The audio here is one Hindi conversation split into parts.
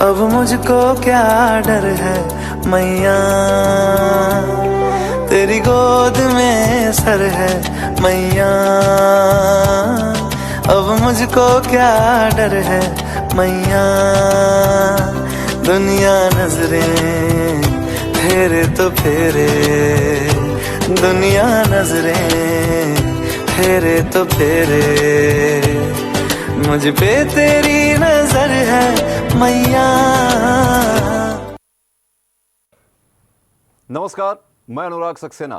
अब मुझको क्या डर है मैया, तेरी गोद में सर है मैया। अब मुझको क्या डर है मैया, दुनिया नजरें फेरे तो फेरे, दुनिया नजरें फेरे तो फेरे, मुझ पे तेरी नजर है मैया। नमस्कार, मैं अनुराग सक्सेना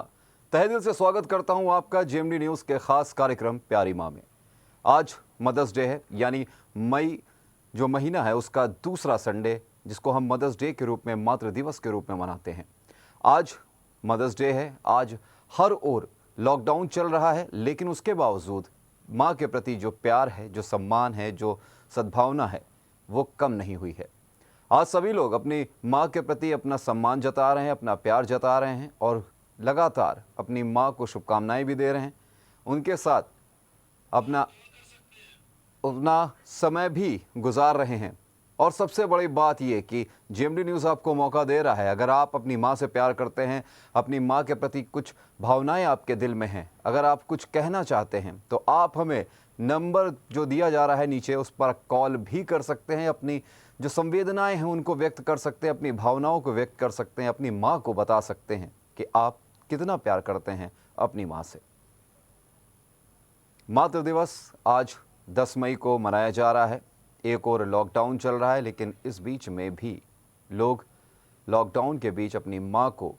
तहे दिल से स्वागत करता हूं आपका जेएमडी न्यूज़ के खास कार्यक्रम प्यारी माँ में। आज मदर्स डे है, यानी मई जो महीना है उसका दूसरा संडे, जिसको हम मदर्स डे के रूप में, मातृ दिवस के रूप में मनाते हैं। आज मदर्स डे है। आज हर ओर लॉकडाउन चल रहा है, लेकिन उसके बावजूद माँ के प्रति जो प्यार है, जो सम्मान है, जो सद्भावना है, वो कम नहीं हुई है। आज सभी लोग अपनी माँ के प्रति अपना सम्मान जता रहे हैं, अपना प्यार जता रहे हैं और लगातार अपनी माँ को शुभकामनाएं भी दे रहे हैं। उनके साथ अपना समय भी गुजार रहे हैं। और सबसे बड़ी बात ये कि जेएमडी न्यूज़ आपको मौका दे रहा है, अगर आप अपनी माँ से प्यार करते हैं, अपनी माँ के प्रति कुछ भावनाएं आपके दिल में हैं, अगर आप कुछ कहना चाहते हैं, तो आप हमें नंबर जो दिया जा रहा है नीचे, उस पर कॉल भी कर सकते हैं। अपनी जो संवेदनाएं हैं उनको व्यक्त कर सकते हैं, अपनी भावनाओं को व्यक्त कर सकते हैं, अपनी माँ को बता सकते हैं कि आप कितना प्यार करते हैं अपनी माँ से। मातृ दिवस आज 10 मई को मनाया जा रहा है। एक और लॉकडाउन चल रहा है, लेकिन इस बीच में भी लोग लॉकडाउन के बीच अपनी माँ को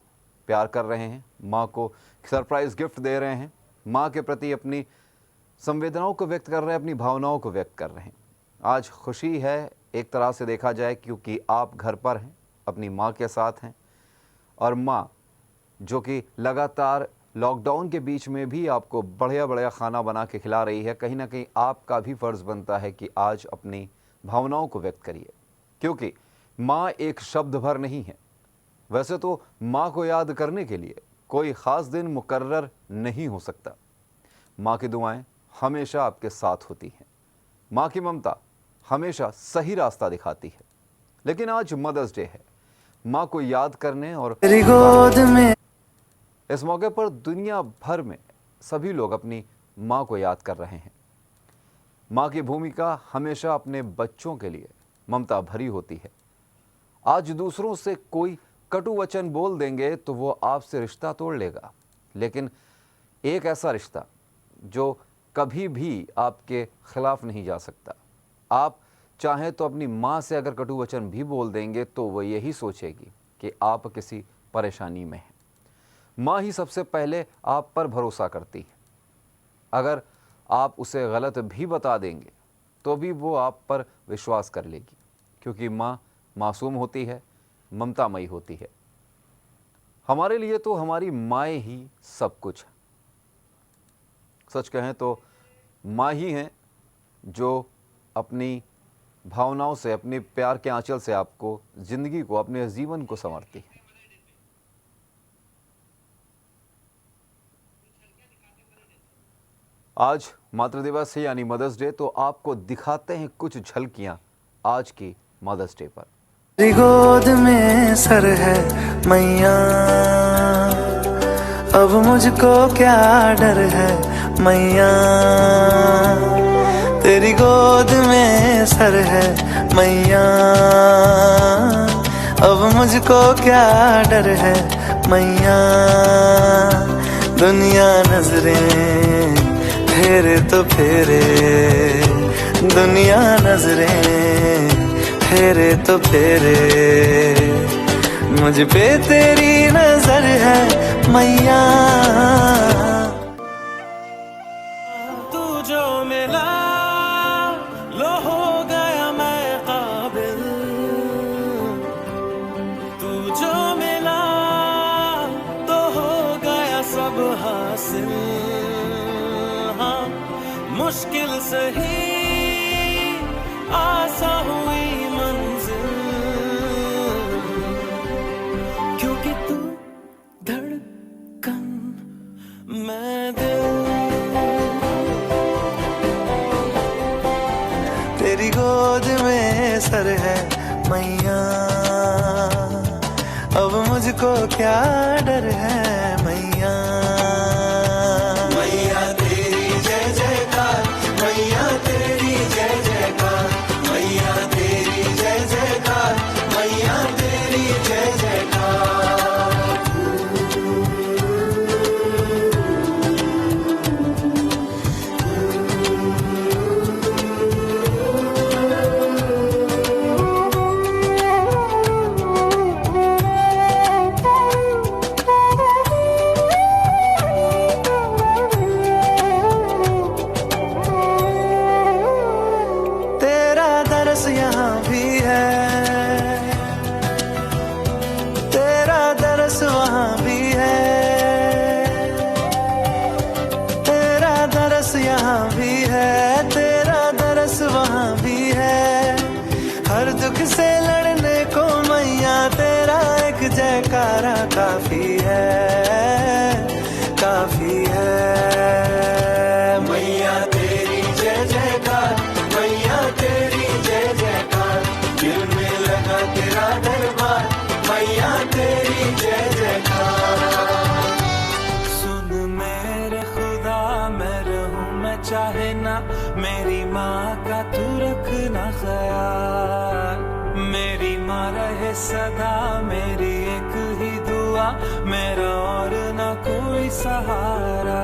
प्यार कर रहे हैं, माँ को सरप्राइज़ गिफ्ट दे रहे हैं, माँ के प्रति अपनी संवेदनाओं को व्यक्त कर रहे हैं, अपनी भावनाओं को व्यक्त कर रहे हैं। आज खुशी है एक तरह से देखा जाए, क्योंकि आप घर पर हैं, अपनी माँ के साथ हैं, और माँ जो कि लगातार लॉकडाउन के बीच में भी आपको बढ़िया बढ़िया खाना बना के खिला रही है। कहीं ना कहीं आपका भी फ़र्ज़ बनता है कि आज अपनी भावनाओं को व्यक्त करिए, क्योंकि माँ एक शब्द भर नहीं है। वैसे तो माँ को याद करने के लिए कोई ख़ास दिन मुकर्रर नहीं हो सकता। माँ की दुआएं हमेशा आपके साथ होती हैं, माँ की ममता हमेशा सही रास्ता दिखाती है। लेकिन आज मदर्स डे है, माँ को याद करने और तेरी गोद में इस मौके पर दुनिया भर में सभी लोग अपनी माँ को याद कर रहे हैं। माँ की भूमिका हमेशा अपने बच्चों के लिए ममता भरी होती है। आज दूसरों से कोई कटु वचन बोल देंगे तो वो आपसे रिश्ता तोड़ लेगा, लेकिन एक ऐसा रिश्ता जो कभी भी आपके खिलाफ नहीं जा सकता। आप चाहें तो अपनी माँ से अगर कटु वचन भी बोल देंगे तो वो यही सोचेगी कि आप किसी परेशानी में हैं। माँ ही सबसे पहले आप पर भरोसा करती है। अगर आप उसे गलत भी बता देंगे तो भी वो आप पर विश्वास कर लेगी, क्योंकि माँ मासूम होती है, ममतामयी होती है। हमारे लिए तो हमारी माएँ ही सब कुछ है। सच कहें तो माँ ही हैं जो अपनी भावनाओं से, अपने प्यार के आंचल से आपको, ज़िंदगी को, अपने जीवन को संवारती है। आज मातृ दिवस है, यानी मदर्स डे, तो आपको दिखाते हैं कुछ झलकियां आज की मदर्स डे पर। तेरी गोद में सर है मैया, अब मुझको क्या डर है मैया, तेरी गोद में सर है मैया, अब मुझको क्या डर है मैया, दुनिया नजरें फेरे तो फेरे, दुनिया नजरें फेरे तो फेरे, मुझ पे तेरी नजर है मैया। तू जो मिला लो हो गया मैं काबिल, तू जो मिला तो हो गया सब हासिल। मुश्किल सही आसा हुई मंजिल, क्योंकि तू धड़कन मैं दिल, तेरी गोद में सर है मैया, अब मुझको क्या डर है मैया। मैया तेरी जय जयकार, मैया तेरी जय जयकार, मैया तेरी जय जयकार, मैया तेरी जय जयकार। तेरा दरस यहाँ भी है, तेरा दरस वहाँ भी है, तेरा दरस यहाँ भी है, तेरा दरस वहाँ भी है। हर दुख से लड़ने को मैया तेरा एक जयकारा काफी है, काफी है। मैया तेरी जय जयकार, मैया तेरी जय जयकार, दिल में लगा तेरा दरबार, मैया तेरी जय जयकार। सुन मेरे खुदा मैं रहूं मैं चाहे ना, मेरी माँ का तू रखना ख्याल। मेरी माँ रहे सदा मेरी एक ही दुआ, मेरा और ना कोई सहारा।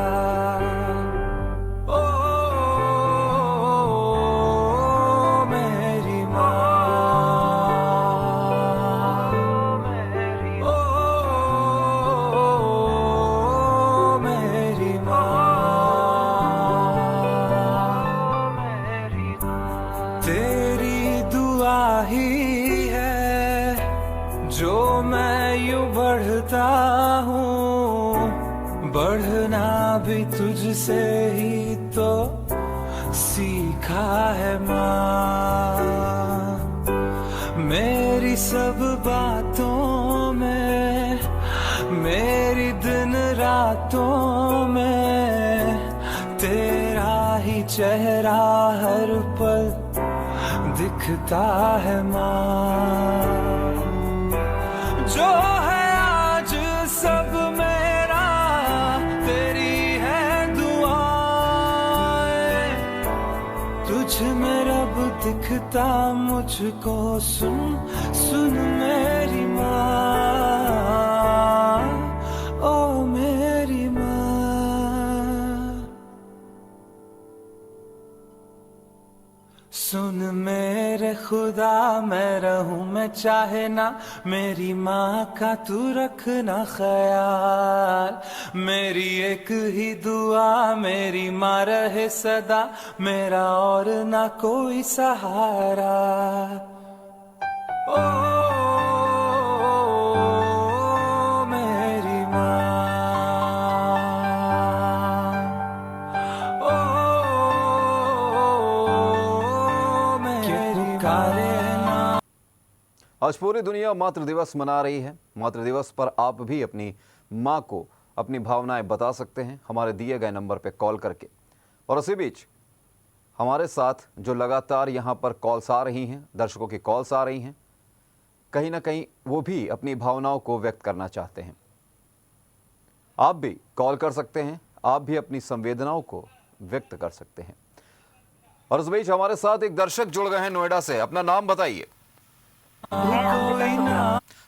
ओ मेरी माँ, ओ मेरी माँ, तेरी दुआ ही है जो मैं यूं बढ़ता हूँ, बढ़ना भी तुझसे ही तो सीखा है माँ। मेरी सब बातों में, मेरी दिन रातों में, तेरा ही चेहरा हर पल दिखता है माँ। जो है आज सब मेरा तेरी है दुआएं, तुझ में रब दिखता मुझको, सुन सुन मेरी माँ, ओ मेरी माँ। सुन मेरे खुदा मैं रहूं मैं चाहे ना, मेरी माँ का तू रखना ख्याल। मेरी एक ही दुआ मेरी माँ रहे सदा, मेरा और ना कोई सहारा। ओ मेरी माँ, ओ मेरी माँ। आज पूरी दुनिया मातृ दिवस मना रही है। मातृ दिवस पर आप भी अपनी माँ को अपनी भावनाएं बता सकते हैं हमारे दिए गए नंबर पर कॉल करके। और उसी बीच हमारे साथ जो लगातार यहाँ पर कॉल्स आ रही हैं, दर्शकों की कॉल्स आ रही हैं, कहीं ना कहीं वो भी अपनी भावनाओं को व्यक्त करना चाहते हैं। आप भी कॉल कर सकते हैं, आप भी अपनी संवेदनाओं को व्यक्त कर सकते हैं। और उस बीच हमारे साथ एक दर्शक जुड़ गए हैं नोएडा से। अपना नाम बताइए।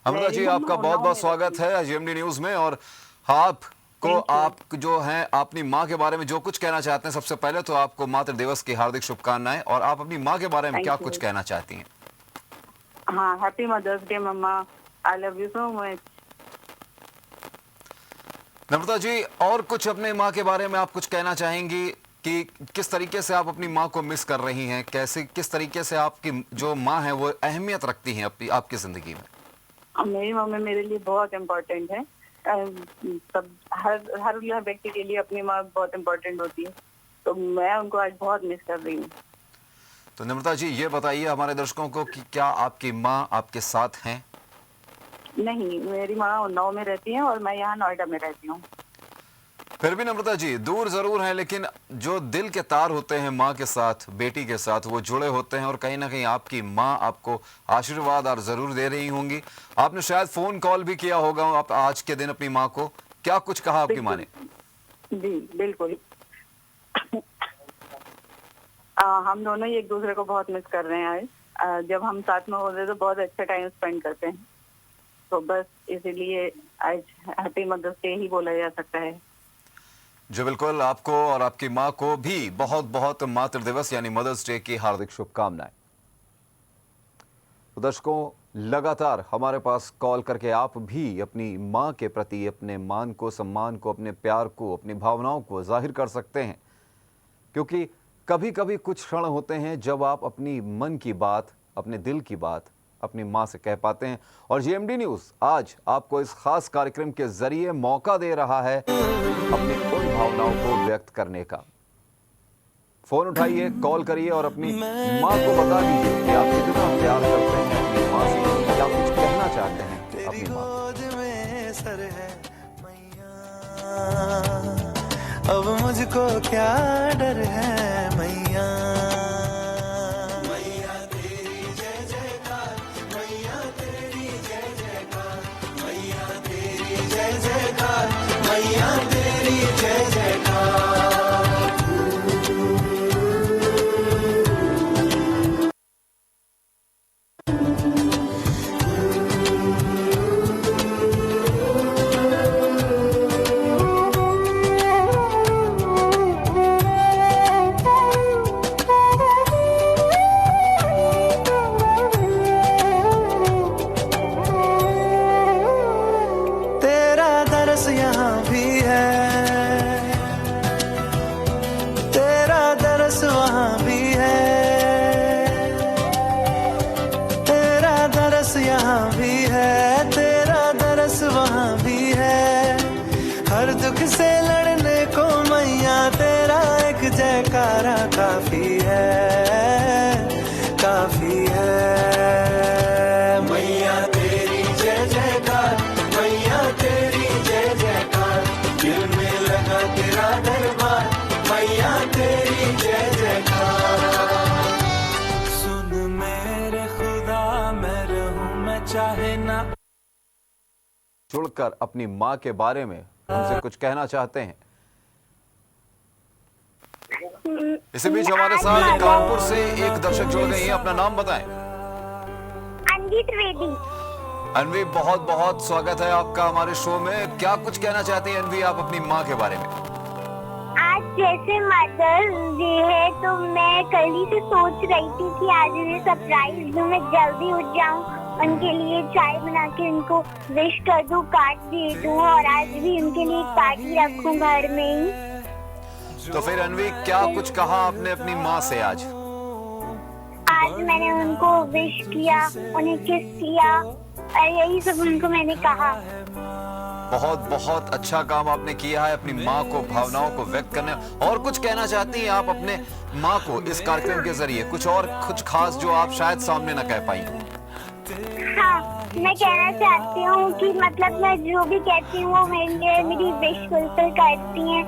अमृता जी, आपका बहुत बहुत स्वागत है जीएमडी न्यूज में। और आपको आप जो हैं अपनी माँ के बारे में जो कुछ कहना चाहते हैं, सबसे पहले तो आपको मातृ दिवस की हार्दिक शुभकामनाएं। और आप अपनी माँ के बारे में क्या कुछ कहना चाहती हैं? हाँ, happy mother's day mamma, I love you so much. Namrata ji, और कुछ अपने माँ के बारे में आप कुछ कहना चाहेंगी कि किस तरीके से आप अपनी माँ को मिस कर रही हैं, कैसे किस तरीके से आपकी जो माँ है वो अहमियत रखती हैं आपकी जिंदगी में? मेरी मम्मी मेरे लिए बहुत इम्पोर्टेंट है। सब हर व्यक्ति के लिए अपनी माँ बहुत इम्पोर्टेंट होती है, तो मैं उनको आज बहुत मिस कर रही हूँ। तो नम्रता जी, ये बताइए हमारे दर्शकों को कि क्या आपकी माँ आपके साथ हैं? नहीं, मेरी माँ उन्नाव में रहती है और मैं यहाँ नोएडा में रहती हूँ। फिर भी नम्रता जी, दूर जरूर हैं लेकिन जो दिल के तार होते हैं माँ के साथ, बेटी के साथ, वो जुड़े होते हैं और कहीं ना कहीं आपकी माँ आपको आशीर्वाद और जरूर दे रही होंगी। आपने शायद फोन कॉल भी किया होगा आप आज के दिन अपनी माँ को, क्या कुछ कहा आपकी माँ ने? जी बिल्कुल। हम दोनों ही एक दूसरे को बहुत मिस कर रहे हैं आज। जब हम साथ में होते तो बहुत अच्छा टाइम स्पेंड करते हैं, तो बस इसीलिए आज हैप्पी मदर्स डे ही बोला जा सकता है। जी बिल्कुल, आपको और आपकी माँ को भी बहुत बहुत मातृ दिवस यानी मदर्स डे की हार्दिक शुभकामनाएं। तो दर्शकों, लगातार हमारे पास कॉल करके आप भी अपनी माँ के प्रति अपने मान को, सम्मान को, अपने प्यार को, अपनी भावनाओं को जाहिर कर सकते हैं, क्योंकि कभी कभी कुछ क्षण होते हैं जब आप अपनी मन की बात, अपने दिल की बात अपनी माँ से कह पाते हैं। और जीएमडी न्यूज़ आज आपको इस खास कार्यक्रम के जरिए मौका दे रहा है अपनी उन भावनाओं को व्यक्त करने का। फोन उठाइए, कॉल करिए और अपनी माँ को बता दीजिए कि आप कितना प्यार करते हैं अपनी माँ से, क्या कुछ कहना चाहते हैं अपनी माँ में सर है मैया, अब मुझको क्या डर है मैया। मैया तेरी जय जयकार, मैया तेरी जय जयकार, मैया तेरी जय जयकार, मैया तेरी जय जयकार। यहाँ भी है, तेरा दरस वहाँ भी है, तेरा दरस यहाँ भी है, तेरा दरस वहाँ भी है। हर दुख से लड़ने को मैया तेरा एक जयकारा काफी है, काफी है। मैया तेरी जय जयकार, मैया तेरी जय जयकार, दिल में लगा तेरा दरबार, मैया तेरी जय जयकार। सुन मेरे खुदा, मैं रहूं मैं चाहे ना। जुड़कर अपनी माँ के बारे में उनसे कुछ कहना चाहते हैं। इसी बीच हमारे साथ कानपुर से एक दर्शक जुड़ गए हैं, अपना नाम बताएं। अनवी त्रिवेदी। अनवी, बहुत बहुत स्वागत है आपका हमारे शो में। क्या कुछ कहना चाहती हैं अनवी आप अपनी माँ के बारे में? आज जैसे मदर्स डे है तो मैं कल ही से सोच रही थी कि आज उन्हें सरप्राइज दूं, मैं जल्दी उठ जाऊं, उनके लिए चाय बना के उनको विश कर दूं, कार्ड दे दूं और आज भी उनके लिए एक पार्टी रखूं घर में ही। तो फिर अनवी, क्या कुछ कहा आपने अपनी माँ से आज? आज मैंने उनको विश किया, उन्हें किस किया और यही सब उनको मैंने कहा। बहुत बहुत अच्छा काम आपने किया है अपनी माँ को भावनाओं को व्यक्त करने। और कुछ कहना चाहती हैं आप अपने माँ को इस कार्यक्रम के जरिए, कुछ और कुछ खास जो आप शायद सामने न कह पाई? हाँ, मैं कहना चाहती हूँ कि मतलब मैं जो भी कहती हूँ वो मेरी विश फुलफिल करती हैं।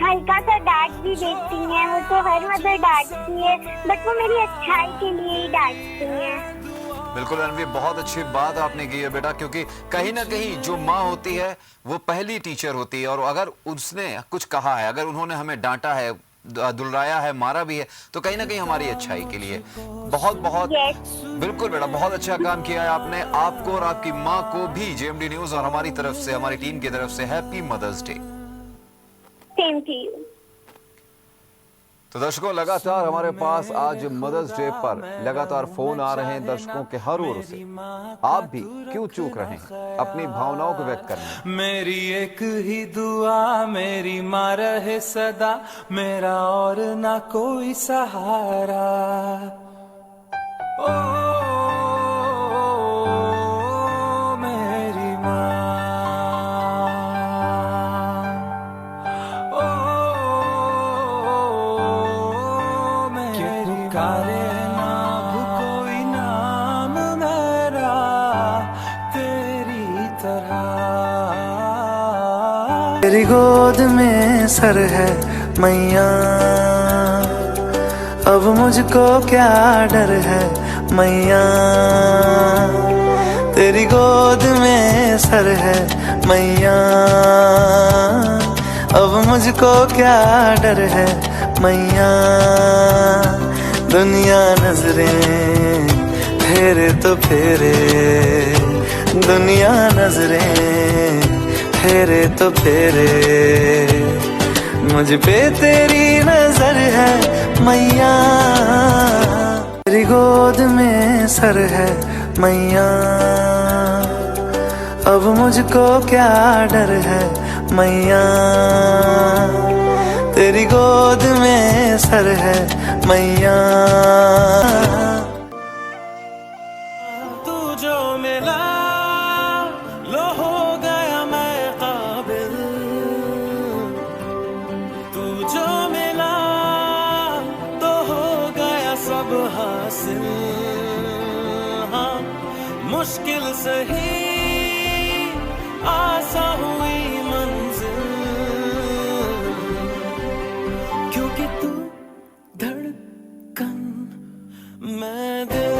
हल्का सा डांट भी देती हैं, वो तो हर मदर डांटती है, बट वो मेरी अच्छाई के लिए ही डांटती हैं। बिल्कुल अनवी, बहुत अच्छी बात आपने की है बेटा, क्योंकि कहीं ना कहीं जो माँ होती है वो पहली टीचर होती है, और अगर उसने कुछ कहा है, अगर उन्होंने हमें डांटा है, दुलराया है, मारा भी है, तो कहीं ना कहीं हमारी अच्छाई के लिए। बहुत बहुत बिल्कुल बेटा, बहुत अच्छा काम किया है आपने। आपको और आपकी माँ को भी जीएमडी न्यूज़ और हमारी तरफ से, हमारी टीम की तरफ से happy mother's day. Same to you. तो दर्शकों, लगातार हमारे पास आज मदर्स डे पर लगातार फोन आ रहे हैं दर्शकों के हर ओर से। आप भी क्यों चूक रहे हैं अपनी भावनाओं को व्यक्त करने? मेरी एक ही दुआ, मेरी माँ रहे सदा, मेरा और ना कोई सहारा। ओ मेरी माँ, पुकारे ना कोई नाम मेरा तेरी तरह। तेरी गोद में सर है मैया, अब मुझको क्या डर है मैया। तेरी गोद में सर है मैया, अब मुझको क्या डर है मैया। दुनिया नजरें फेरे तो फेरे, दुनिया नजरें फेरे तो फेरे, मुझ पे तेरी नजर है मैया। तेरी गोद में सर है मैया, अब मुझको क्या डर है मैया। तेरी गोद में सर है मैया। तू जो मिला लो हो गया मैं काबिल, तू जो मिला तो हो गया सब हासिल। हाँ मुश्किल सही आसा हुई मंजिल, क्योंकि तू धड़कन मैं दिल।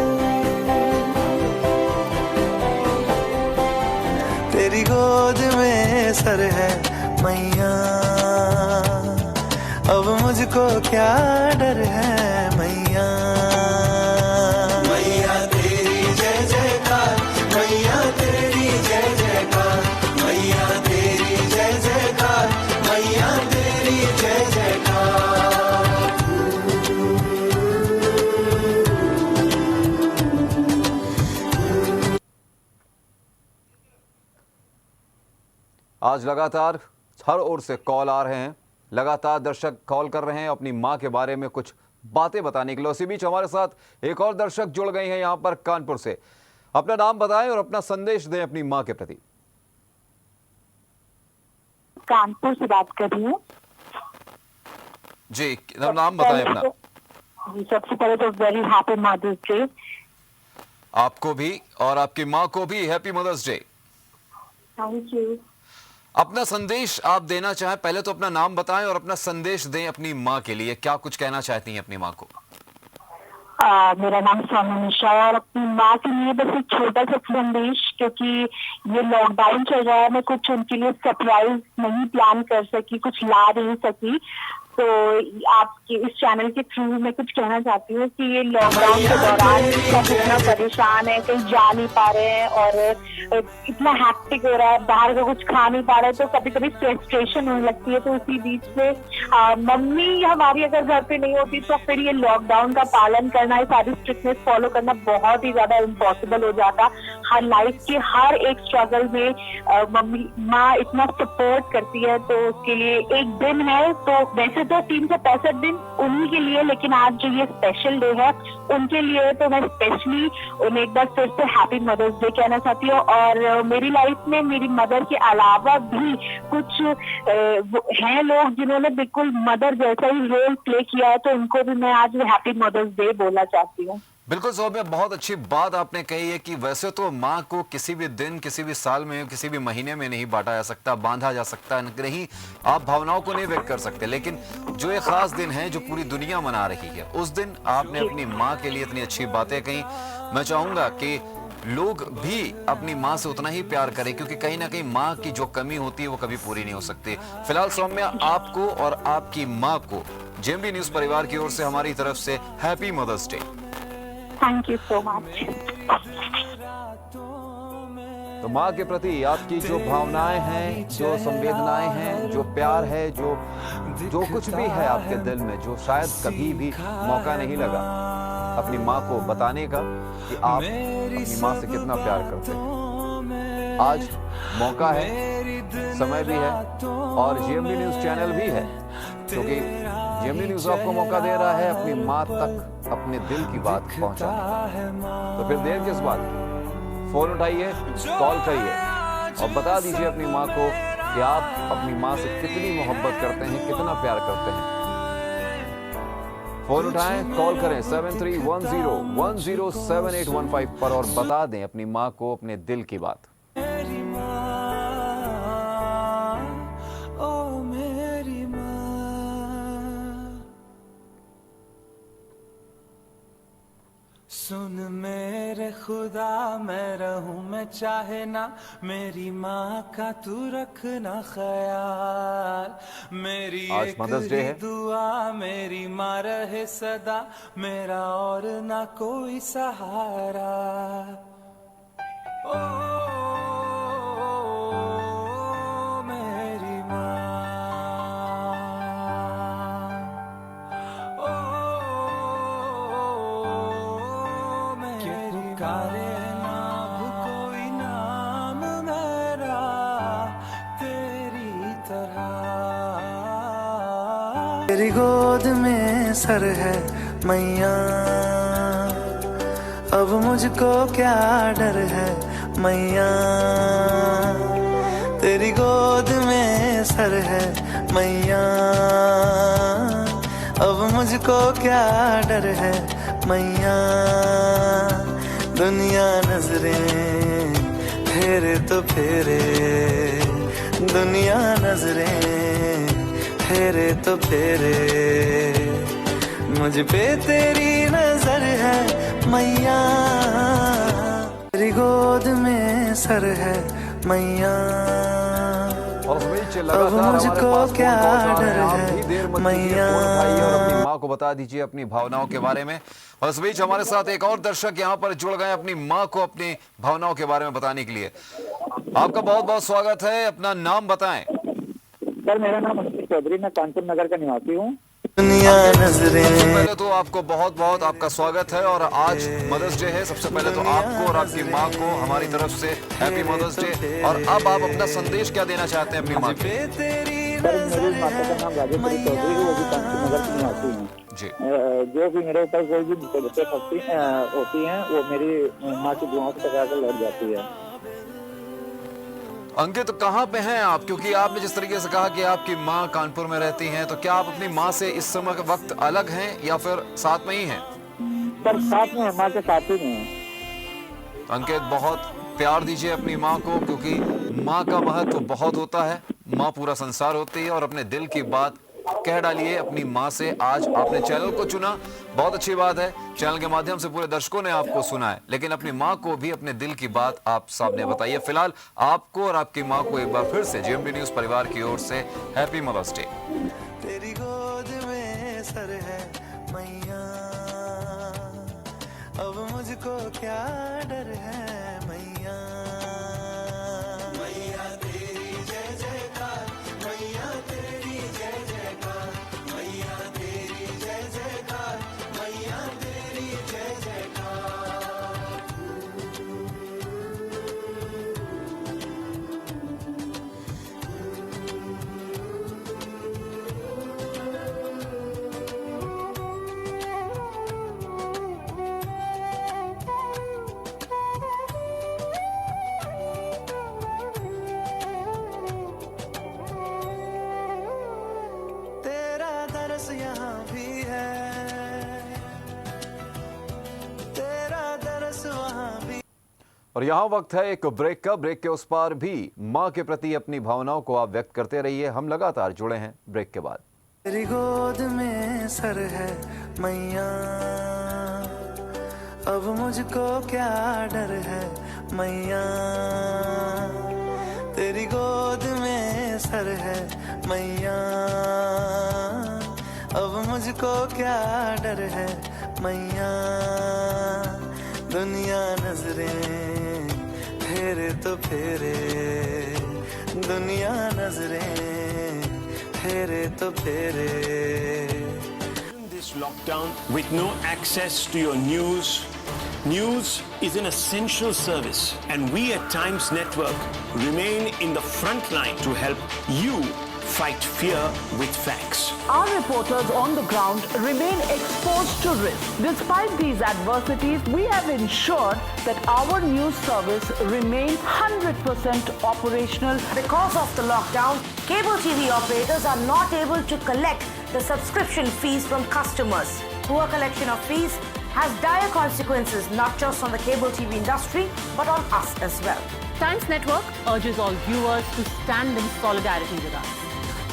तेरी गोद में सर है मैया, अब मुझको क्या डर है मैया। मैया तेरी जय जयकार, मैया तेरी जय जयकार, मैया तेरी जय जयकार, मैया तेरी जय जयकार। आज लगातार हर ओर से कॉल आ रहे हैं, लगातार दर्शक कॉल कर रहे हैं अपनी मां के बारे में कुछ बातें बताने के लिए। उसी बीच हमारे साथ एक और दर्शक जुड़ गए हैं यहां पर कानपुर से। अपना नाम बताएं और अपना संदेश दें अपनी मां के प्रति। कानपुर से बात कर रही हूँ जी, नाम बताएं अपना। जी, सबसे पहले तो वेरी हैप्पी मदर्स डे। आपको भी और आपकी मां को भी happy mother's day. Thank you. अपना संदेश आप देना चाहें, पहले तो अपना नाम बताएं और अपना संदेश दें अपनी मां के लिए। क्या कुछ कहना चाहती हैं अपनी मां को? मेरा नाम सोनू निशा है और अपनी माँ के लिए बस एक छोटा सा संदेश, क्योंकि ये लॉकडाउन चल रहा है, मैं कुछ उनके लिए सरप्राइज नहीं प्लान कर सकी, कुछ ला नहीं सकी। तो आपके इस चैनल के थ्रू मैं कुछ कहना चाहती हूँ कि ये लॉकडाउन के दौरान सब इतना परेशान है, कहीं जा नहीं पा रहे हैं और इतना हैक्टिक हो रहा है, बाहर का कुछ खा नहीं पा रहे, तो कभी कभी फ्रस्ट्रेशन होने लगती है। तो उसी बीच में मम्मी हमारी अगर घर पे नहीं होती तो फिर ये लॉकडाउन का पालन करना, ये सारी स्ट्रिक्टनेस फॉलो करना बहुत ही ज्यादा इम्पॉसिबल हो जाता। हर लाइफ के हर एक स्ट्रगल में माँ इतना सपोर्ट करती है, तो उसके लिए एक दिन है। तो वैसे तो 365 दिन उन्हीं के लिए, लेकिन आज जो ये स्पेशल डे है उनके लिए, तो मैं स्पेशली उन्हें एक बार फिर से हैप्पी मदर्स डे कहना चाहती हूँ। और मेरी लाइफ में मेरी मदर के अलावा भी कुछ हैं लोग जिन्होंने बिल्कुल मदर जैसा ही रोल प्ले किया है, तो उनको भी मैं आज हैप्पी मदर्स डे बोलना चाहती हूँ। बिल्कुल सौम्या, बहुत अच्छी बात आपने कही है कि वैसे तो माँ को किसी भी दिन, किसी भी साल में, किसी भी महीने में नहीं बांटा जा सकता, बांधा जा सकता नहीं, आप भावनाओं को नहीं व्यक्त कर सकते। लेकिन जो एक खास दिन है जो पूरी दुनिया मना रही है, उस दिन आपने अपनी माँ के लिए इतनी अच्छी बातें कही। मैं चाहूंगा कि लोग भी अपनी माँ से उतना ही प्यार करें, क्योंकि कहीं ना कहीं माँ की जो कमी होती है वो कभी पूरी नहीं हो सकती। फिलहाल सौम्या, आपको और आपकी माँ को जेएमबी न्यूज परिवार की ओर से हमारी तरफ से happy mother's day. Thank you so much. तो माँ के प्रति आपकी जो भावनाएं हैं, जो संवेदनाएं हैं, जो प्यार है, जो कुछ भी है आपके दिल में, जो शायद कभी भी मौका नहीं लगा अपनी माँ को बताने का कि आप अपनी माँ से कितना प्यार करते हैं, आज मौका है, समय भी है और जेएमबी न्यूज चैनल भी है, क्योंकि जेएमबी न्यूज आपको मौका दे रहा है अपनी माँ तक अपने दिल की बात पहुंचाने। तो फिर देर किस बात की, फोन उठाइए, कॉल करिए और बता दीजिए अपनी माँ को कि आप अपनी माँ से कितनी मोहब्बत करते हैं, कितना प्यार करते हैं। फोन उठाएं, कॉल करें 7310107815 पर और बता दें अपनी माँ को अपने दिल की बात। मेरी माँ, ओ सुन मेरे खुदा, मैं रहूं मैं चाहे ना, मेरी माँ का तू रखना ख्याल। मेरी आज एक मदर्स डे ही है। दुआ, मेरी माँ रहे सदा, मेरा और ना कोई सहारा। ओ मेरी माँ, पुकारे ना कोई नाम मेरा तेरी तरह। तेरी गोद में सर है मैया, अब मुझको क्या डर है मैया। तेरी गोद में सर है मैया, अब मुझको क्या डर है मैया। दुनिया नजरें फेरे तो फेरे, दुनिया नजरें फेरे तो फेरे, मुझ पे तेरी नजर है मैया। तेरी गोद में सर है मैया, और उस बीच अब लगातार हमारे मुझको पास क्या फोन कॉल्स आ रहे डर हैं। आप है भी देर मत कीजिए, मैया। फोन उठाइए और अपनी माँ को बता दीजिए अपनी भावनाओं के बारे में। और इस बीच हमारे साथ एक और दर्शक यहाँ पर जुड़ गए अपनी माँ को अपनी भावनाओं के बारे में बताने के लिए। आपका बहुत बहुत स्वागत है, अपना नाम बताएं। सर मेरा नाम अमित चौधरी, मैं कानपुर नगर का निवासी हूँ। दुनिया सबसे नजरें पहले तो आपको बहुत बहुत आपका स्वागत है और आज मदर्स डे है। सबसे पहले तो आपको और आपकी माँ को हमारी तरफ से हैप्पी मदर्स डे। और अब आप अपना संदेश क्या देना चाहते हैं अपनी माँ को? तेरी सर मेरी माता का नाम राजेश्वरी चौधरी है, वो भी कानपुर नगर की निवासी हैं। जी, जो भी मेरे ऊपर कोई भी मुसीबतें होती हैं वो मेरी माँ की दुआओं से टकरा कर लौट जाती है। अंकित कहाँ पे हैं आप? क्योंकि आपने जिस तरीके से कहा कि आपकी माँ कानपुर में रहती हैं, तो क्या आप अपनी माँ से इस समय के वक्त अलग हैं या फिर साथ में ही हैं? सर साथ में, माँ के साथ ही में है। अंकित बहुत प्यार दीजिए अपनी माँ को, क्योंकि माँ का महत्व बहुत होता है। माँ पूरा संसार होती है और अपने दिल की बात कह डालिए अपनी माँ से। आज आपने चैनल को चुना, बहुत अच्छी बात है। चैनल के माध्यम से पूरे दर्शकों ने आपको सुना है, लेकिन अपनी माँ को भी अपने दिल की बात आप सामने बताइए। फिलहाल आपको और आपकी माँ को एक बार फिर से जेएमडी न्यूज परिवार की ओर से हैप्पी मदर्स डे। तेरी गोद में सर है मैया, अब मुझको क्या डर है मैया। मैया तेरी जय जयकार, मैया तेरी जय जयकार, मैया तेरी जय जयकार, मैया तेरी जय जयकार। तेरा दरस यहाँ भी है, तेरा दरस वहाँ भी। और यहाँ वक्त है एक ब्रेक का। ब्रेक के उस पार भी माँ के प्रति अपनी भावनाओं को आप व्यक्त करते रहिए। हम लगातार जुड़े हैं ब्रेक के बाद। तेरी गोद में सर है मैया, अब मुझको क्या डर है मैया। तेरी गोद में सर है मैया, अब मुझको क्या डर है मैया। दुनिया नजरें फेरे तो फेरे, दुनिया नजरें फेरे तो फेरे। This lockdown with no access to your news. News is an essential service, and we at Times Network remain in the front line to help you fight fear with facts. Our reporters on the ground remain exposed to risk. Despite these adversities, we have ensured that our news service remains 100% operational. Because of the lockdown, cable TV operators are not able to collect the subscription fees from customers. Poor collection of fees has dire consequences not just on the cable TV industry but on us as well. Times Network urges all viewers to stand in solidarity with us.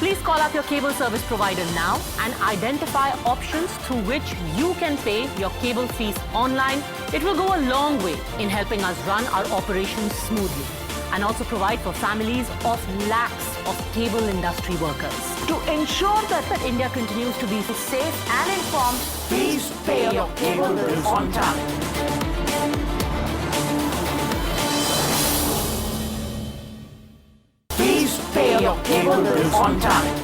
Please call up your cable service provider now and identify options through which you can pay your cable fees online. It will go a long way in helping us run our operations smoothly and also provide for families of lakhs of cable industry workers. To ensure that India continues to be Safe and informed, please pay your cable bills on time. Please pay your cable bills on time.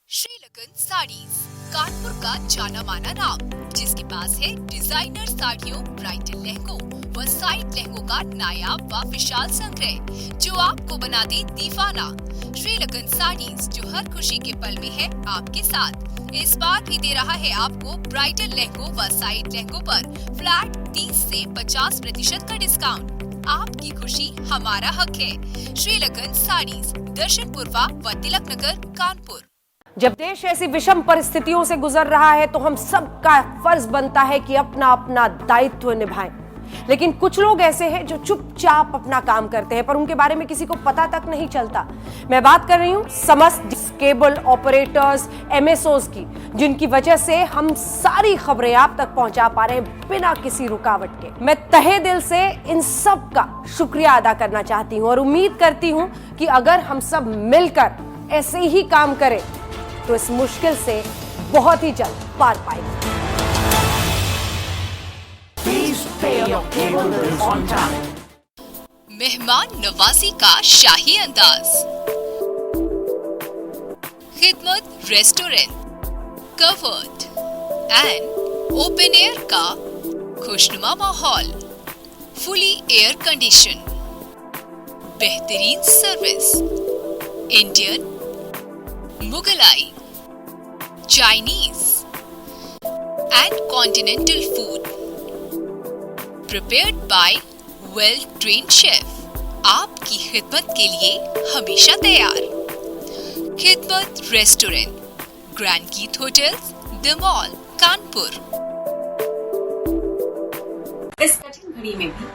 श्रीलकन saris, Kanpur का जाना माना नाम, जिसके पास है डिजाइनर साड़ियों, ब्राइडल लहंगों व साइड लहंगों का नायाब व विशाल संग्रह, जो आपको बना दे दीवाना। श्रीलकन साड़ीज, जो हर खुशी के पल में है आपके साथ, इस बार भी दे रहा है आपको ब्राइडल लहंगों व साइड लहंगों पर फ्लैट 30 से 50% का डिस्काउंट। आपकी खुशी हमारा हक है। श्रीलकन साड़ीज, दर्शनपुरवा व तिलक नगर, कानपुर। जब देश ऐसी विषम परिस्थितियों से गुजर रहा है तो हम सबका फर्ज बनता है कि अपना अपना दायित्व निभाएं। लेकिन कुछ लोग ऐसे हैं जो चुपचाप अपना काम करते हैं, पर उनके बारे में किसी को पता तक नहीं चलता। मैं बात कर रही हूं समस्त केबल ऑपरेटर्स, एमएसओज की, जिनकी वजह से हम सारी खबरें आप तक पहुंचा पा रहे हैं बिना किसी रुकावट के। मैं तहे दिल से इन सब का शुक्रिया अदा करना चाहती हूं और उम्मीद करती हूं कि अगर हम सब मिलकर ऐसे ही काम करें तो इस मुश्किल से बहुत ही जल्द पार पाएंगे। मेहमान नवाजी का शाही अंदाज, खिदमत restaurant, covered and open air का खुशनुमा माहौल, फुली एयर कंडीशन, बेहतरीन service, Indian, Mughlai, Chinese and continental food prepared by well-trained chef, आपकी खिदमत के लिए हमेशा तैयार। खिदमत रेस्टोरेंट, ग्रैंड गीत होटल्स, द मॉल, कानपुर। इस कठिन घड़ी में भी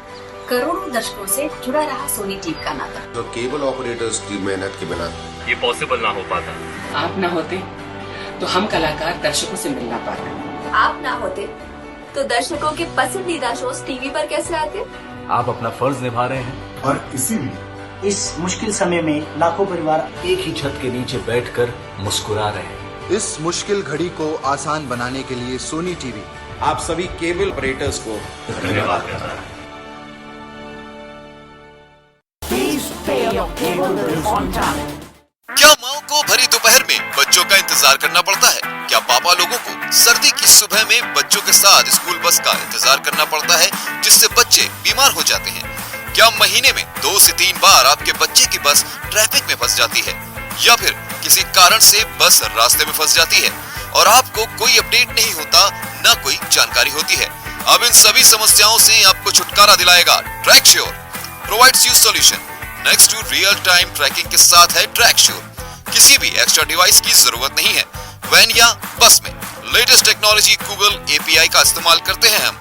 करोड़ों दर्शकों से जुड़ा रहा सोनी टीवी का नाता, जो केबल ऑपरेटर्स की मेहनत के बिना ये पॉसिबल ना हो पाता। आप ना होते तो हम कलाकार दर्शकों से मिल ना पाते। आप ना होते तो दर्शकों के पसंदीदा शोज टीवी पर कैसे आते? आप अपना फर्ज निभा रहे हैं और इसीलिए इस मुश्किल समय में लाखों परिवार एक ही छत के नीचे बैठकर मुस्कुरा रहे हैं। इस मुश्किल घड़ी को आसान बनाने के लिए सोनी टीवी आप सभी केबल ऑपरेटर्स को धन्यवाद करता है। क्या माओ को भरी दोपहर में बच्चों का इंतजार करना पड़ता है? क्या पापा लोगों को सर्दी की सुबह में बच्चों के साथ स्कूल बस का इंतजार करना पड़ता है, जिससे बच्चे बीमार हो जाते हैं? क्या महीने में 2 से 3 बार आपके बच्चे की बस ट्रैफिक में फंस जाती है, या फिर किसी कारण से बस रास्ते में फंस जाती है और आपको कोई अपडेट नहीं होता, न कोई जानकारी होती है? अब इन सभी समस्याओं से आपको छुटकारा दिलाएगा Tracksure, provides you solution. Next to real time tracking के साथ है ट्रैकश्योर। किसी भी एक्स्ट्रा डिवाइस की जरूरत नहीं है। वैन या बस में लेटेस्ट टेक्नोलॉजी गूगल API का इस्तेमाल करते हैं हम।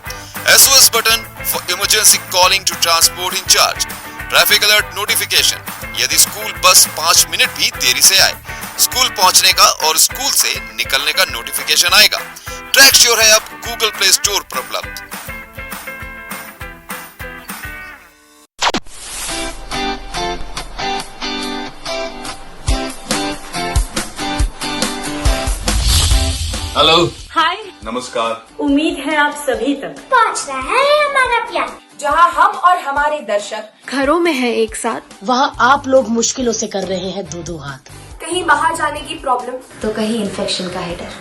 SOS button for emergency calling to transport incharge, traffic alert notification यदि स्कूल बस 5 मिनट भी देरी से आए, स्कूल पहुंचने का और स्कूल से निकलने का नोटिफिकेशन आएगा। ट्रैकश्योर है अब गूगल प्ले स्टोर पर उपलब्ध। हेलो, हाय, नमस्कार। उम्मीद है आप सभी तक पहुंच रहा है हमारा प्यार, जहां हम और हमारे दर्शक घरों में है एक साथ, वहाँ आप लोग मुश्किलों से कर रहे हैं 2-2 हाथ। कहीं बाहर जाने की प्रॉब्लम तो कहीं इन्फेक्शन का है डर,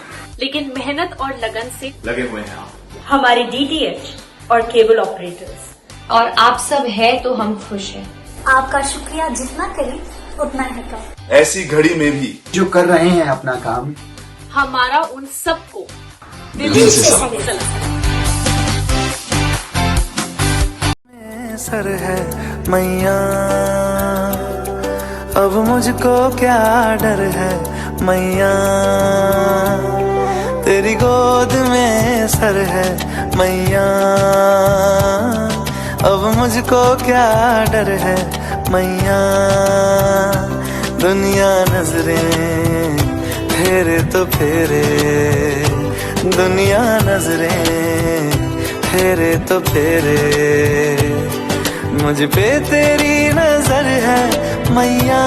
लेकिन मेहनत और लगन से लगे हुए हैं आप। हमारी DTH और केबल ऑपरेटर्स और आप सब है तो हम खुश हैं। आपका शुक्रिया जितना करें उतना है कम। ऐसी घड़ी में भी जो कर रहे हैं अपना काम, हमारा उन सबको दिल से सर है मैया, अब मुझको क्या डर है मैया, तेरी गोद में सर है मैया, अब मुझको क्या डर है मैया, दुनिया नजरें फेरे तो फेरे, दुनिया नजरें फेरे तो फेरे, मुझ पे तेरी नजर है मैया।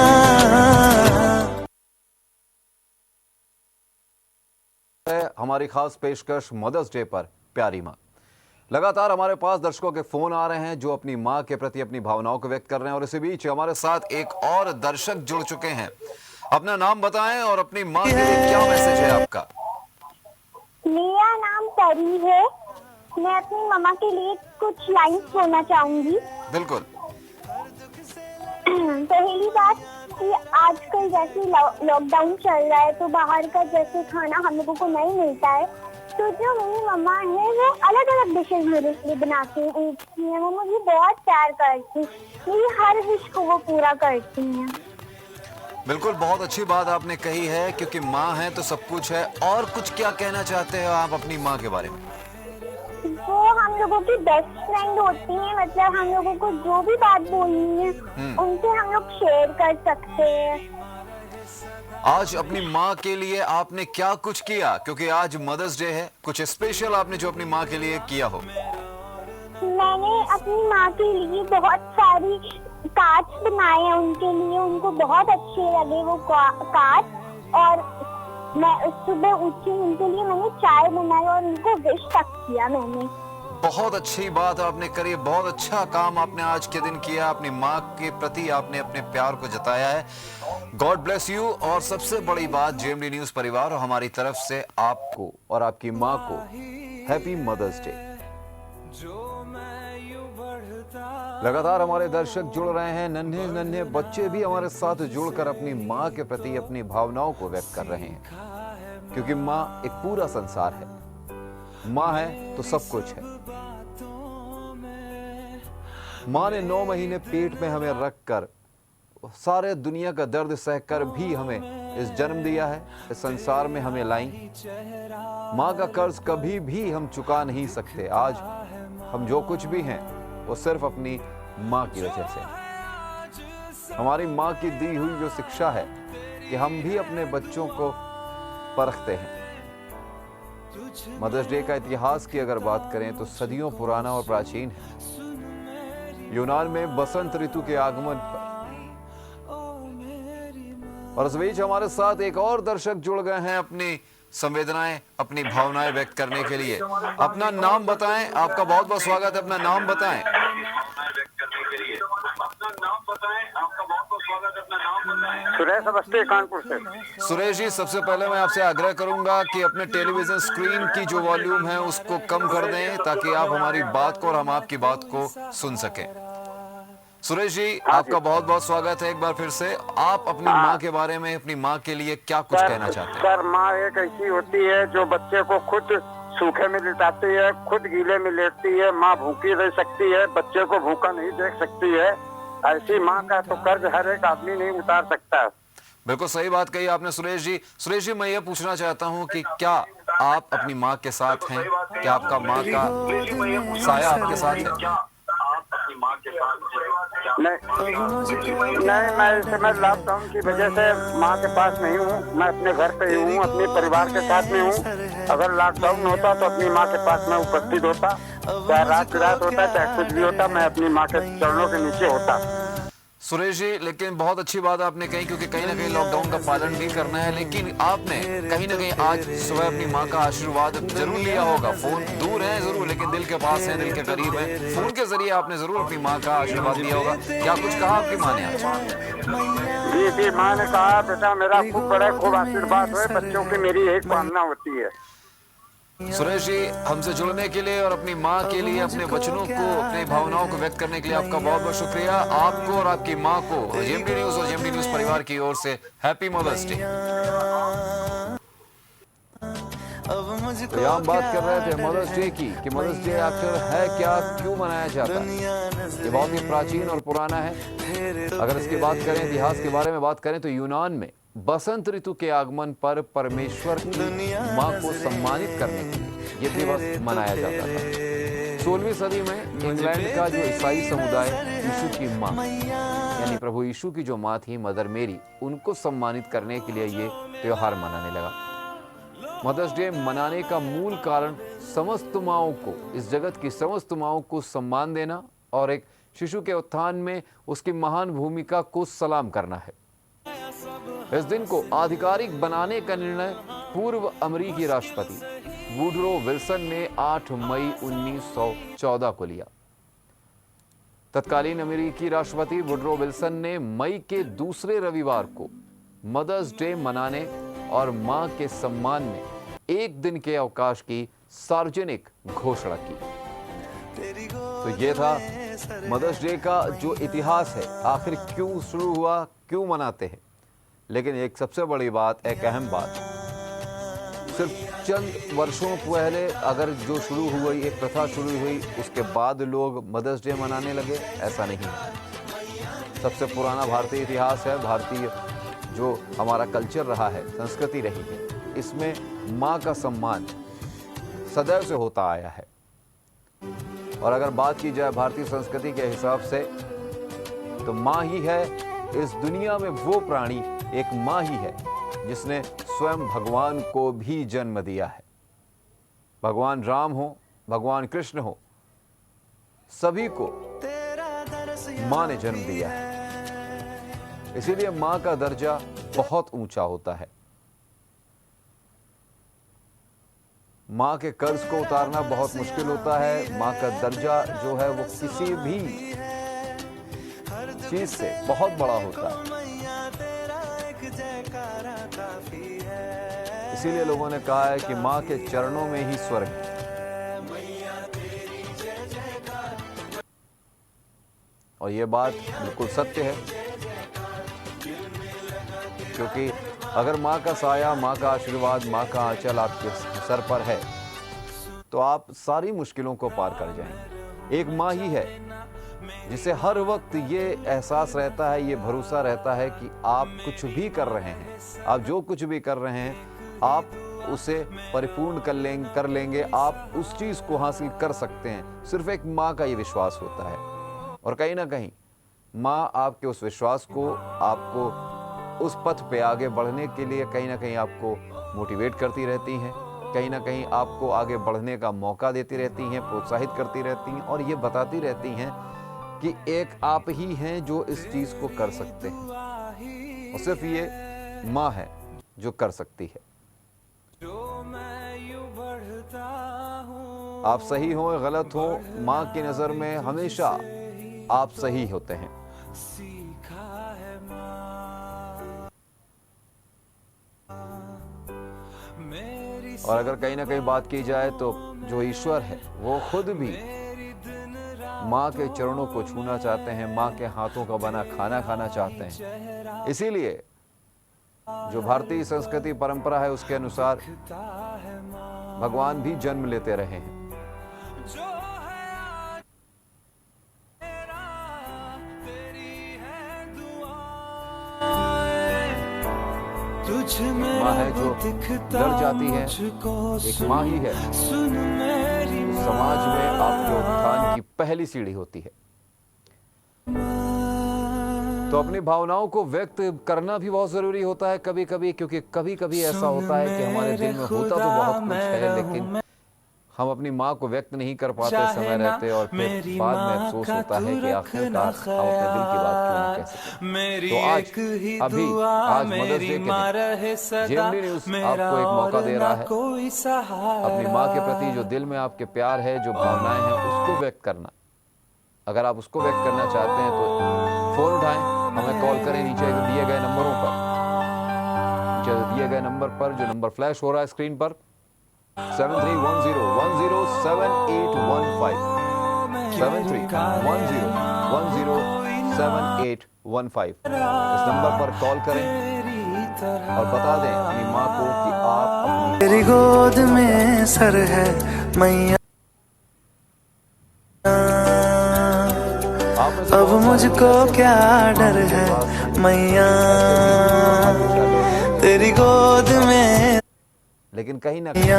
हमारी खास पेशकश मदर्स डे पर प्यारी माँ। लगातार हमारे पास दर्शकों के फोन आ रहे हैं जो अपनी माँ के प्रति अपनी भावनाओं को व्यक्त कर रहे हैं और इसी बीच हमारे साथ एक और दर्शक जुड़ चुके हैं। अपना नाम बताएं और अपनी माँ के लिए क्या मैसेज है आपका। मेरा नाम परी है, मैं अपनी मम्मा के लिए कुछ लाइन्स बोलना चाहूंगी। बिल्कुल। पहली बात कि आजकल जैसे लॉकडाउन चल रहा है तो बाहर का जैसे खाना हम लोगों को नहीं मिलता है, तो जो मेरी मम्मा है वो अलग अलग डिशेज मेरे लिए बनाती हैं। वो मुझे बहुत प्यार करती हैं, मेरी हर विश को वो पूरा करती हैं। बिल्कुल, बहुत अच्छी बात आपने कही है क्योंकि माँ है तो सब कुछ है। और कुछ क्या कहना चाहते हो आप अपनी माँ के बारे में? वो हम लोगों की बेस्ट फ्रेंड होती हैं, मतलब हम लोगों को जो भी बात बोलनी है उनसे हम लोग शेयर कर सकते हैं। आज अपनी माँ के लिए आपने क्या कुछ किया, क्योंकि आज मदर्स डे है, कुछ स्पेशल आपने जो अपनी माँ के लिए किया हो? मैंने अपनी माँ के लिए बहुत सारी कार्ड्स बनाए हैं उनके लिए, उनको बहुत अच्छे लगे वो कार्ड। और मैं सुबह उठी उनके लिए मैंने चाय बनाई और उनको विश तक किया मैंने। बहुत अच्छी बात आपने करी, बहुत अच्छा काम आपने आज के दिन किया। अपनी माँ के प्रति आपने अपने प्यार को जताया है। God bless you. और सबसे बड़ी बात, जेएमडी न्यूज परिवार और हमारी तरफ से आपको और आपकी माँ को हैप्पी मदर्स डे। लगातार हमारे दर्शक जुड़ रहे हैं, नन्हे नन्हे बच्चे भी हमारे साथ जुड़कर अपनी माँ के प्रति अपनी भावनाओं को व्यक्त कर रहे हैं, क्योंकि माँ एक पूरा संसार है। माँ है तो सब कुछ है। माँ ने 9 महीने पेट में हमें रखकर सारे दुनिया का दर्द सहकर भी हमें इस जन्म दिया है, इस संसार में हमें लाई। माँ का कर्ज कभी भी हम चुका नहीं सकते। आज हम जो कुछ भी हैं वो सिर्फ अपनी माँ की वजह से। हमारी माँ की दी हुई जो शिक्षा है कि हम भी अपने बच्चों को परखते हैं। मदर्स डे का इतिहास की अगर बात करें तो सदियों पुराना और प्राचीन है। यूनान में बसंत ऋतु के आगमन पर। और इस बीच हमारे साथ एक और दर्शक जुड़ गए हैं अपनी संवेदनाएं, अपनी भावनाएं व्यक्त करने के लिए। अपना नाम बताएं। आपका बहुत बहुत स्वागत है। अपना नाम बताएं। सुरेश अवस्थी, कानपुर से। सुरेश जी, सबसे पहले मैं आपसे आग्रह करूंगा कि अपने टेलीविजन स्क्रीन की जो वॉल्यूम है उसको कम कर दें ताकि आप हमारी बात को और हम आपकी बात को सुन सकें। सुरेश जी, आपका बहुत बहुत स्वागत है एक बार फिर से। आप अपनी माँ के बारे में, अपनी माँ के लिए क्या कुछ कहना चाहते हैं? सर, माँ एक ऐसी होती है जो बच्चे को खुद सूखे में लिटाती है, खुद गीले में लेटती है। माँ भूखी रह सकती है, बच्चे को भूखा नहीं देख सकती है। ऐसी माँ का तो कर्ज हर एक आदमी नहीं उतार सकता। बिल्कुल सही बात कही आपने सुरेश जी। सुरेश जी, मैं ये पूछना चाहता हूँ कि क्या आप अपनी माँ के साथ हैं? क्या आपका माँ का साया आपके साथ है? नहीं, मैं इस समय लॉकडाउन की वजह से माँ के पास नहीं हूँ। मैं अपने घर पे ही हूँ, अपने परिवार के साथ में हूँ। अगर लॉकडाउन होता तो अपनी माँ के पास मैं उपस्थित होता, चाहे रात होता, चाहे कुछ भी होता, मैं अपनी माँ के चरणों के नीचे होता। सुरेश जी, लेकिन बहुत अच्छी बात आपने कही, क्योंकि कहीं ना कहीं लॉकडाउन का पालन भी करना है, लेकिन आपने कहीं ना कहीं आज सुबह अपनी माँ का आशीर्वाद जरूर लिया होगा। फोन दूर है जरूर, लेकिन दिल के पास है, दिल के करीब है। फोन के जरिए आपने जरूर अपनी माँ का आशीर्वाद लिया होगा। क्या कुछ कहा आपकी माँ ने आज? जी, माँ ने कहा, बेटा मेरा खूब बड़ा खूब आशीर्वाद है, बच्चों की मेरी एक कामना होती है। सुरेश जी, हमसे जुड़ने के लिए और अपनी माँ के लिए अपने वचनों को, अपनी भावनाओं को व्यक्त करने के लिए आपका बहुत बहुत शुक्रिया। आपको और आपकी माँ को जेएमडी न्यूज और जेएमडी न्यूज परिवार की ओर से हैप्पी मदर्स डे। तो यहाँ हम बात कर रहे थे मदर्स डे की, कि मदर्स डे आखिर है क्या, क्यों मनाया जाता है। ये बहुत ही प्राचीन और पुराना है। अगर इसकी बात करें, इतिहास के बारे में बात करें, तो यूनान में बसंत ऋतु के आगमन पर परमेश्वर की माँ को सम्मानित करने के लिए ये दिवस मनाया जाता था। 16वीं सदी में इंग्लैंड का जो ईसाई समुदाय यीशु की माँ यानी प्रभु यीशु की जो माँ थी मदर मेरी, उनको सम्मानित करने के लिए ये त्योहार मनाने लगा। मदर्स डे मनाने का मूल कारण समस्त माँओं को, इस जगत की समस्त माँओं को सम्मान देना और एक शिशु के उत्थान में उसकी महान भूमिका को सलाम करना है। इस दिन को आधिकारिक बनाने का निर्णय पूर्व अमेरिकी राष्ट्रपति वुडरो विल्सन ने 8 मई 1914 को लिया। तत्कालीन अमेरिकी राष्ट्रपति वुडरो विल्सन ने मई के दूसरे रविवार को मदर्स डे मनाने और मां के सम्मान में एक दिन के अवकाश की सार्वजनिक घोषणा की। तो ये था मदर्स डे का जो इतिहास है, आखिर क्यों शुरू हुआ, क्यों मनाते हैं। लेकिन एक सबसे बड़ी बात, एक अहम बात, सिर्फ चंद वर्षों पहले अगर जो शुरू हुई, एक प्रथा शुरू हुई, उसके बाद लोग मदर्स डे मनाने लगे, ऐसा नहीं है। सबसे पुराना भारतीय इतिहास है, भारतीय जो हमारा कल्चर रहा है, संस्कृति रही है, इसमें माँ का सम्मान सदैव से होता आया है। और अगर बात की जाए भारतीय संस्कृति के हिसाब से, तो माँ ही है इस दुनिया में वो प्राणी, एक माँ ही है जिसने स्वयं भगवान को भी जन्म दिया है। भगवान राम हो, भगवान कृष्ण हो, सभी को माँ ने जन्म दिया है। इसीलिए माँ का दर्जा बहुत ऊंचा होता है। माँ के कर्ज को उतारना बहुत मुश्किल होता है। माँ का दर्जा जो है वो किसी भी चीज से बहुत बड़ा होता है। इसीलिए लोगों ने कहा है कि माँ के चरणों में ही स्वर्ग है। और ये बात बिल्कुल सत्य है, क्योंकि अगर माँ का साया, माँ का आशीर्वाद, माँ का आंचल आपके सर पर है तो आप सारी मुश्किलों को पार कर जाएंगे। एक माँ ही है जिसे हर वक्त ये एहसास रहता है, ये भरोसा रहता है कि आप कुछ भी कर रहे हैं, आप जो कुछ भी कर रहे हैं, आप उसे परिपूर्ण कर लेंगे, आप उस चीज को हासिल कर सकते हैं। सिर्फ एक माँ का ये विश्वास होता है। और कहीं ना कहीं माँ आपके उस विश्वास को, आपको उस पथ पे आगे बढ़ने के लिए कहीं ना कहीं आपको मोटिवेट करती रहती हैं, कहीं ना कहीं आपको आगे बढ़ने का मौका देती रहती हैं, प्रोत्साहित करती रहती हैं और ये बताती रहती हैं कि एक आप ही हैं जो इस चीज को कर सकते हैं। और सिर्फ ये माँ है जो कर सकती है। आप सही हो गलत हो, माँ की नजर में हमेशा आप सही होते हैं। और अगर कहीं ना कहीं बात की जाए तो जो ईश्वर है वो खुद भी माँ के चरणों को छूना चाहते हैं, माँ के हाथों का बना खाना खाना चाहते हैं। इसीलिए जो भारतीय संस्कृति परंपरा है उसके अनुसार भगवान भी जन्म लेते रहे हैं। माँ है जो डर जाती है, एक माँ ही है समाज में आपके उत्थान की पहली सीढ़ी होती है। तो अपनी भावनाओं को व्यक्त करना भी बहुत जरूरी होता है कभी कभी, क्योंकि कभी कभी ऐसा होता है कि हमारे दिल में होता तो बहुत कुछ है, लेकिन हम अपनी माँ को व्यक्त नहीं कर पाते समय रहते और फिर बाद में अफसोस होता है कि आखिरकार हम अपने दिल की बात क्यों नहीं कह सकते। तो आज मदर्स डे के दिन जेएमडी न्यूज़ आपको एक मौका दे रहा है अपनी माँ के प्रति जो दिल में आपके प्यार है, जो भावनाएं हैं, उसको व्यक्त करना। अगर आप उसको व्यक्त करना चाहते हैं तो फोन उठाएं, हमें कॉल करें नीचे दिए गए नंबरों पर, नीचे दिए गए नंबर पर, जो नंबर फ्लैश हो रहा है स्क्रीन पर 7310107815 इस नंबर पर कॉल करें और बता दें अपनी माँ को कि आप अपनी तेरी गोद में सर है मैया, अब मुझको क्या डर है मैया, तेरी गोद में। लेकिन कहीं ना कहीं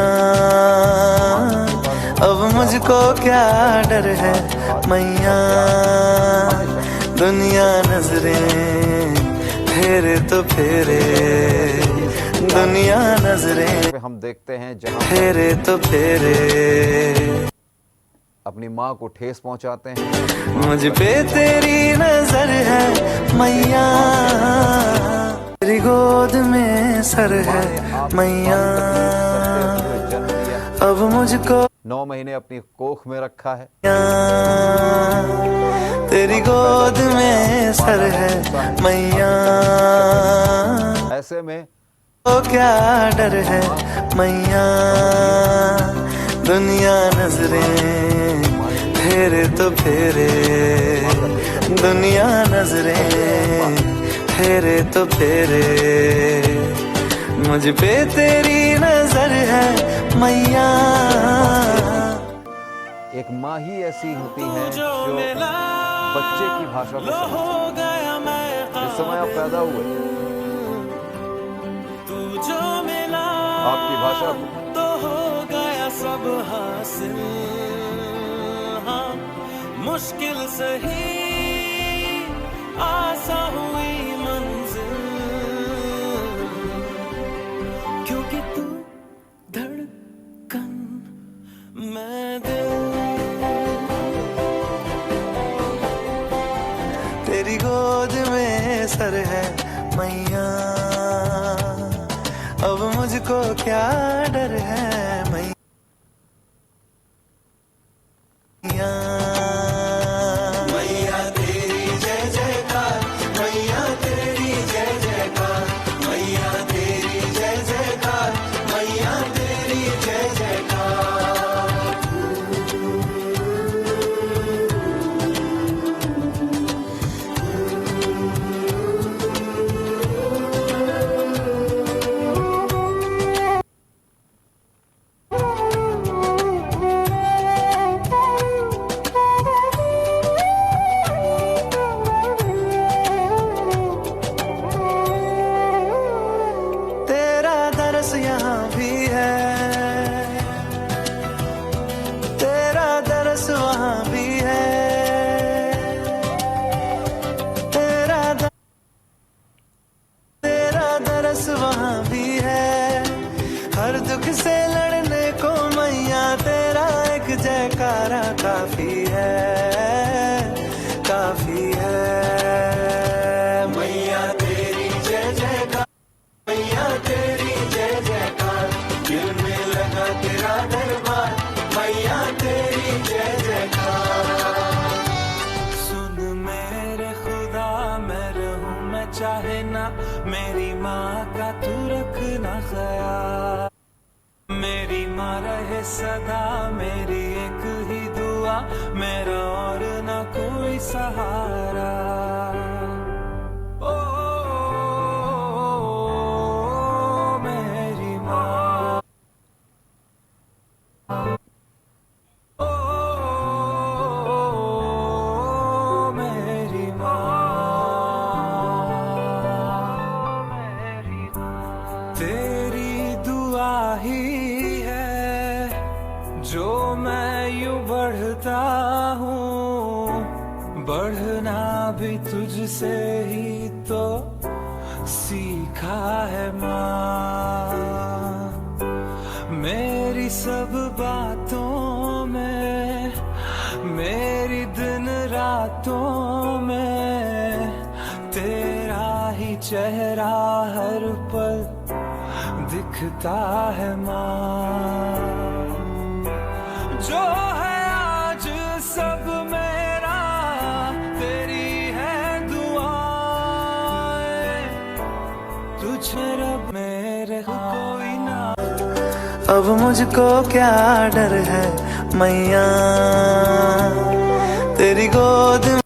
अब मुझको क्या डर है मैया, दुनिया नजरें फेरे तो फेरे, दुनिया नजरें हम देखते हैं जहां फेरे तो फेरे, अपनी माँ को ठेस पहुंचाते हैं। मुझ पे तेरी नजर है मैया, तेरी गोद में सर है मैया, अब मुझको 9 महीने अपनी कोख में रखा है। तेरी गोद में सर है मैया, ऐसे में तो क्या डर है मैया, दुनिया नजरें फेरे तो फेरे, दुनिया नजरें फेरे तो फेरे, मुझ पे तेरी नजर है मैया। एक माँ ही ऐसी होती है जो बच्चे की भाषा को समझती है। जिस समय आप पैदा हुए आपकी भाषा को तो हो गया सब हासिल, हाँ मुश्किल सही आसा हुई मंजिल, क्योंकि तू धड़कन मैं दिल, तेरी गोद में सर है मैया, अब मुझको क्या डर है मैया, मैया तेरी जय जयकार, मैया तेरी जय जयकार, मैया तेरी जय जयकार, मैया तेरी जय जयकार। तेरा दरस यहाँ भी है, तेरा दरस वहाँ भी है, तेरा दरस वहाँ भी है, हर दुख से लड़ने को मैया तेरा एक जयकारा काफी है, काफी है। मैया तेरी जय जयकार, मैया तेरी जय जयकार, दिल में लगा तेरा दरबार, मैया तेरी जय जयकार। सुन मेरे खुदा मैं रहूं मैं चाहे ना, मेरी माँ का तू रखना ख्याल, मेरी माँ रहे सदा मेरी एक ही दुआ, मेरा और ना कोई सहारा। ओ मेरी माँ, ओ मेरी माँ, तेरी दुआ ही है जो मैं यूं बढ़ता हूँ, बढ़ना भी तुझसे ही तो सीखा है माँ, मेरी सब बातों में, मेरी दिन रातों में, तेरा ही चेहरा हर पल दिखता है माँ, जो है आज सब मेरा तेरी है दुआएं, तुझे रब मेरे कोई ना, अब मुझको क्या डर है मैया, तेरी गोद में।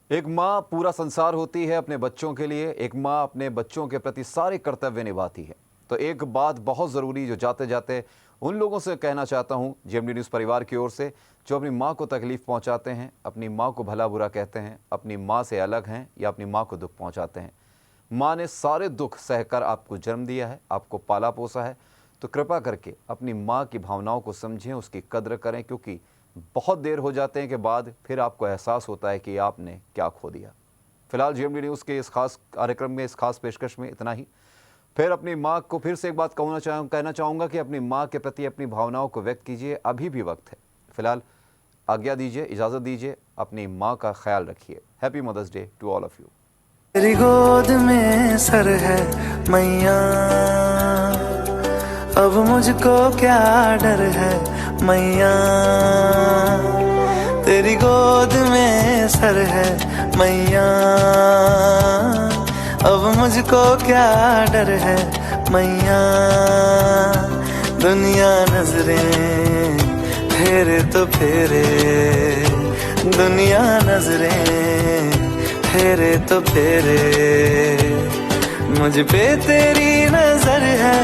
एक माँ पूरा संसार होती है अपने बच्चों के लिए। एक माँ अपने बच्चों के प्रति सारे कर्तव्य निभाती है। तो एक बात बहुत ज़रूरी जो जाते जाते उन लोगों से कहना चाहता हूँ जीएमडी न्यूज़ परिवार की ओर से, जो अपनी माँ को तकलीफ़ पहुँचाते हैं, अपनी माँ को भला बुरा कहते हैं, अपनी माँ से अलग हैं या अपनी माँ को दुख पहुँचाते हैं। माँ ने सारे दुख सहकर आपको जन्म दिया है, आपको पाला पोसा है, तो कृपा करके अपनी माँ की भावनाओं को समझें, उसकी कद्र करें, क्योंकि बहुत देर हो जाते हैं के बाद फिर आपको एहसास होता है कि आपने क्या खो दिया। फिलहाल GMD न्यूज़ के इस खास कार्यक्रम में, इस खास पेशकश में इतना ही। फिर अपनी माँ को फिर से एक बात कहना चाहूँगा कि अपनी माँ के प्रति अपनी भावनाओं को व्यक्त कीजिए, अभी भी वक्त है। फिलहाल आज्ञा दीजिए, इजाज़त दीजिए, अपनी माँ का ख्याल रखिए। Happy mother's day to all of you. तेरी गोद में सर है मैया, अब मुझको क्या डर है मैया। तेरी गोद में सर है मैया, अब मुझको क्या डर है मैया। दुनिया नजरें फेरे तो फेरे, दुनिया नजरें फेरे तो फेरे, मुझ पे तेरी नजर है।